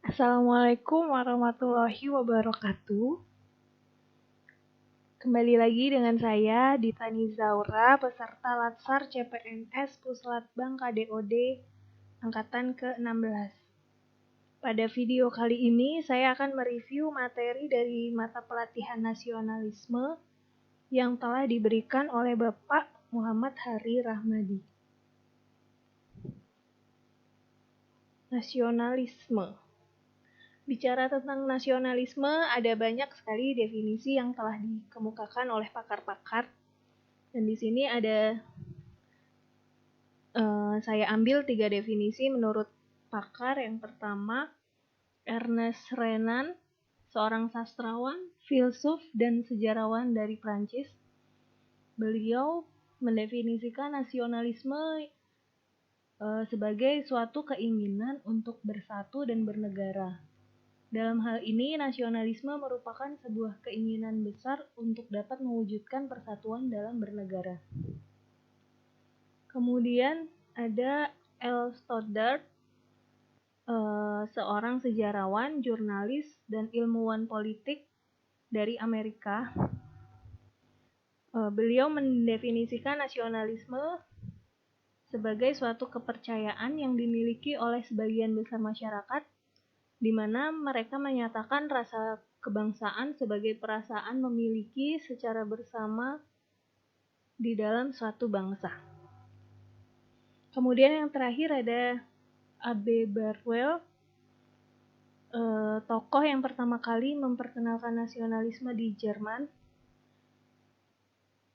Assalamualaikum warahmatullahi wabarakatuh. Kembali lagi dengan saya, Dita Nizaura, peserta Latsar CPNS Puslatbang KDOD Angkatan ke-16. Pada video kali ini, saya akan mereview materi dari mata pelatihan nasionalisme yang telah diberikan oleh Bapak Muhammad Hari Rahmadi. Nasionalisme. Bicara tentang nasionalisme, ada banyak sekali definisi yang telah dikemukakan oleh pakar-pakar. Dan di sini saya ambil 3 definisi menurut pakar. Yang pertama, Ernest Renan, seorang sastrawan, filsuf, dan sejarawan dari Prancis. Beliau mendefinisikan nasionalisme sebagai suatu keinginan untuk bersatu dan bernegara. Dalam hal ini, nasionalisme merupakan sebuah keinginan besar untuk dapat mewujudkan persatuan dalam bernegara. Kemudian ada L. Stoddard, seorang sejarawan, jurnalis, dan ilmuwan politik dari Amerika. Beliau mendefinisikan nasionalisme sebagai suatu kepercayaan yang dimiliki oleh sebagian besar masyarakat, di mana mereka menyatakan rasa kebangsaan sebagai perasaan memiliki secara bersama di dalam suatu bangsa. Kemudian yang terakhir ada A.B. Barwell, tokoh yang pertama kali memperkenalkan nasionalisme di Jerman.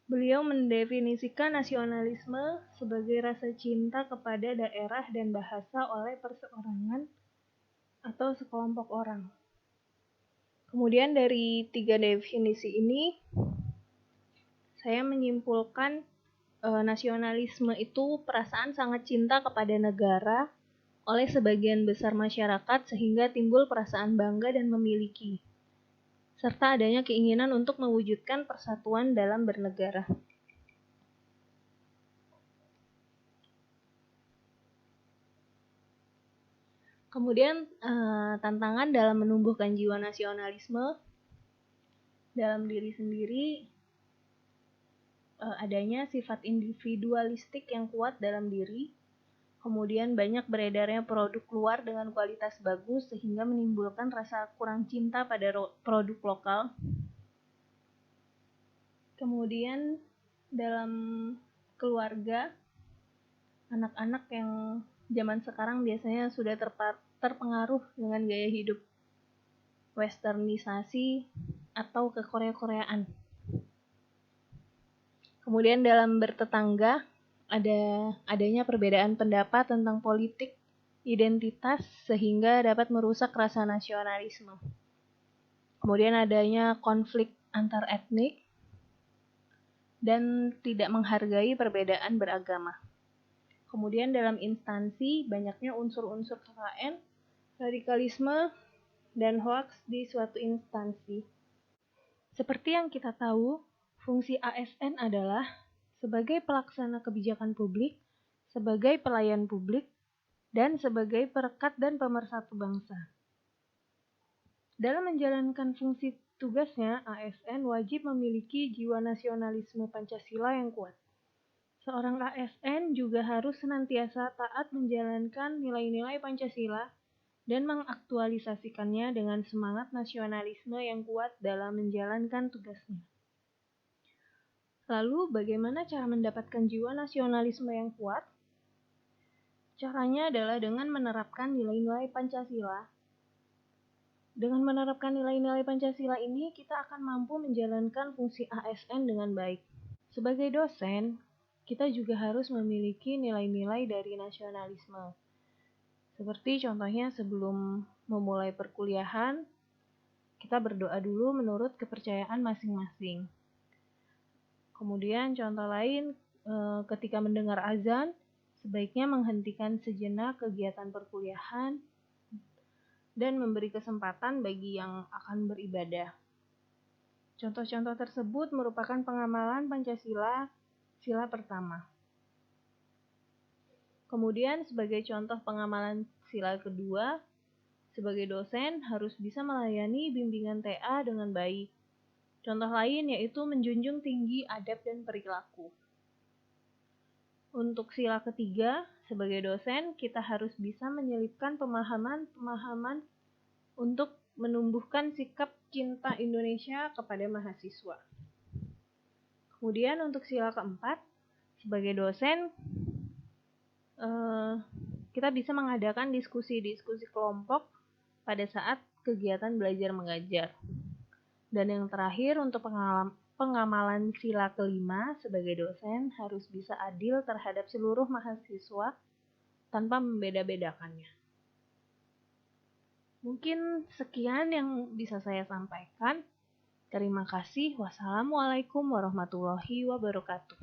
Beliau mendefinisikan nasionalisme sebagai rasa cinta kepada daerah dan bahasa oleh perseorangan atau sekelompok orang. Kemudian dari 3 definisi ini, saya menyimpulkan nasionalisme itu perasaan sangat cinta kepada negara oleh sebagian besar masyarakat sehingga timbul perasaan bangga dan memiliki, serta adanya keinginan untuk mewujudkan persatuan dalam bernegara. Kemudian tantangan dalam menumbuhkan jiwa nasionalisme dalam diri sendiri, adanya sifat individualistik yang kuat dalam diri, kemudian banyak beredarnya produk luar dengan kualitas bagus sehingga menimbulkan rasa kurang cinta pada produk lokal. Kemudian dalam keluarga, anak-anak yang zaman sekarang biasanya sudah terpengaruh dengan gaya hidup westernisasi atau kekorea-koreaan. Kemudian dalam bertetangga, adanya perbedaan pendapat tentang politik, identitas, sehingga dapat merusak rasa nasionalisme. Kemudian adanya konflik antar etnik, dan tidak menghargai perbedaan beragama. Kemudian dalam instansi, banyaknya unsur-unsur KKN, radikalisme, dan hoaks di suatu instansi. Seperti yang kita tahu, fungsi ASN adalah sebagai pelaksana kebijakan publik, sebagai pelayan publik, dan sebagai perekat dan pemersatu bangsa. Dalam menjalankan fungsi tugasnya, ASN wajib memiliki jiwa nasionalisme Pancasila yang kuat. Seorang ASN juga harus senantiasa taat menjalankan nilai-nilai Pancasila dan mengaktualisasikannya dengan semangat nasionalisme yang kuat dalam menjalankan tugasnya. Lalu, bagaimana cara mendapatkan jiwa nasionalisme yang kuat? Caranya adalah dengan menerapkan nilai-nilai Pancasila. Dengan menerapkan nilai-nilai Pancasila ini, kita akan mampu menjalankan fungsi ASN dengan baik. Sebagai dosen, kita juga harus memiliki nilai-nilai dari nasionalisme. Seperti contohnya sebelum memulai perkuliahan, kita berdoa dulu menurut kepercayaan masing-masing. Kemudian contoh lain, ketika mendengar azan, sebaiknya menghentikan sejenak kegiatan perkuliahan dan memberi kesempatan bagi yang akan beribadah. Contoh-contoh tersebut merupakan pengamalan Pancasila, sila pertama. Kemudian sebagai contoh pengamalan sila kedua, sebagai dosen harus bisa melayani bimbingan TA dengan baik. Contoh lain yaitu menjunjung tinggi adab dan perilaku. Untuk sila ketiga, sebagai dosen, kita harus bisa menyelipkan pemahaman-pemahaman untuk menumbuhkan sikap cinta Indonesia kepada mahasiswa. Kemudian untuk sila keempat, sebagai dosen, kita bisa mengadakan diskusi-diskusi kelompok pada saat kegiatan belajar mengajar. Dan yang terakhir, untuk pengamalan sila kelima sebagai dosen harus bisa adil terhadap seluruh mahasiswa tanpa membeda-bedakannya. Mungkin sekian yang bisa saya sampaikan. Terima kasih. Wassalamualaikum warahmatullahi wabarakatuh.